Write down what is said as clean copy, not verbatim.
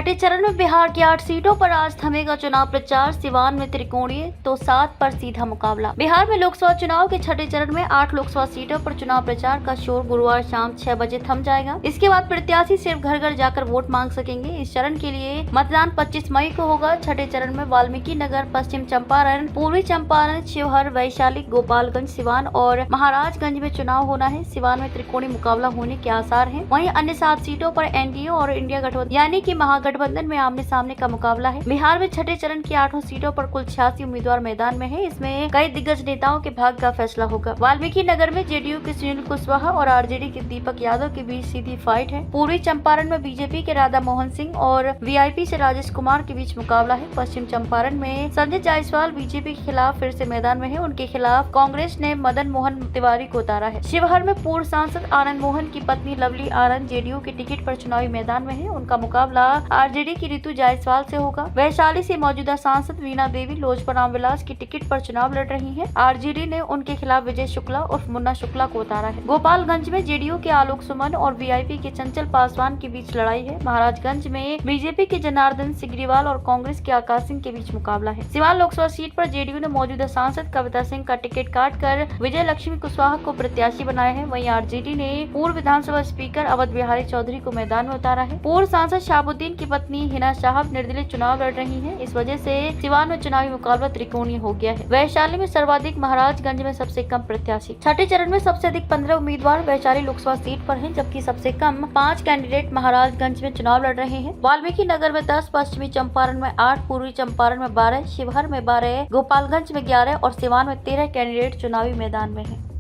छठे चरण में बिहार की 8 सीटों पर आज थमेगा चुनाव प्रचार। सिवान में त्रिकोणीय तो 7 पर सीधा मुकाबला। बिहार में लोकसभा चुनाव के छठे चरण में 8 लोकसभा सीटों पर चुनाव प्रचार का शोर गुरुवार शाम 6 बजे थम जाएगा। इसके बाद प्रत्याशी सिर्फ घर घर जाकर वोट मांग सकेंगे। इस चरण के लिए मतदान 25 मई को होगा। छठे चरण में वाल्मीकि नगर, पश्चिम चंपारण, पूर्वी चंपारण, शिवहर, वैशाली, गोपालगंज, सिवान और महाराजगंज में चुनाव होना है। सिवान में त्रिकोणीय मुकाबला होने के आसार हैं। वहीं अन्य 7 सीटों पर एनडीए और इंडिया गठबंधन यानी कि महागठबंधन में आमने सामने का मुकाबला है। बिहार में छठे चरण की 8 सीटों पर कुल 86 उम्मीदवार मैदान में है। इसमें कई दिग्गज नेताओं के भाग्य का फैसला होगा। वाल्मीकि नगर में जेडीयू के सुनील कुशवाहा और आरजेडी के दीपक यादव के बीच सीधी फाइट है। पूर्वी चंपारण में बीजेपी के राधा मोहन सिंह और वीआईपी से राजेश कुमार के बीच मुकाबला है। पश्चिम चंपारण में संजय जायसवाल बीजेपी के खिलाफ फिर से मैदान में है। उनके खिलाफ कांग्रेस ने मदन मोहन तिवारी को उतारा है। शिवहर में पूर्व सांसद आनंद मोहन की पत्नी लवली आनंद जेडीयू के टिकट पर चुनावी मैदान में है। उनका मुकाबला आरजेडी की ऋतु जायसवाल से होगा। वैशाली से मौजूदा सांसद वीणा देवी लोजपा रामविलास की टिकट पर चुनाव लड़ रही हैं। आरजेडी ने उनके खिलाफ विजय शुक्ला उर्फ मुन्ना शुक्ला को उतारा है। गोपालगंज में जेडीयू के आलोक सुमन और वीआईपी के चंचल पासवान के बीच लड़ाई है। महाराजगंज में बीजेपी के जनार्दन सिग्रीवाल और कांग्रेस के आकाश सिंह के बीच मुकाबला है। सिवान लोकसभा सीट पर जेडीयू ने मौजूदा सांसद कविता सिंह का टिकट काट कर विजय लक्ष्मी कुशवाहा को प्रत्याशी बनाया है। वहीं आरजेडी ने पूर्व विधानसभा स्पीकर अवध बिहारी चौधरी को मैदान में उतारा है। पूर्व सांसद शाहबुद्दीन की पत्नी हिना साहब निर्दलीय चुनाव लड़ रही हैं। इस वजह से सिवान में चुनावी मुकाबला त्रिकोणीय हो गया है। वैशाली में सर्वाधिक, महाराजगंज में सबसे कम प्रत्याशी। छठे चरण में सबसे अधिक 15 उम्मीदवार वैशाली लोकसभा सीट पर हैं, जबकि सबसे कम 5 कैंडिडेट महाराजगंज में चुनाव लड़ रहे हैं। वाल्मीकि नगर में 10, पश्चिमी चंपारण में 8, पूर्वी चंपारण में 12, शिवहर में 12, गोपालगंज में 11 और सिवान में 13 कैंडिडेट चुनावी मैदान में हैं।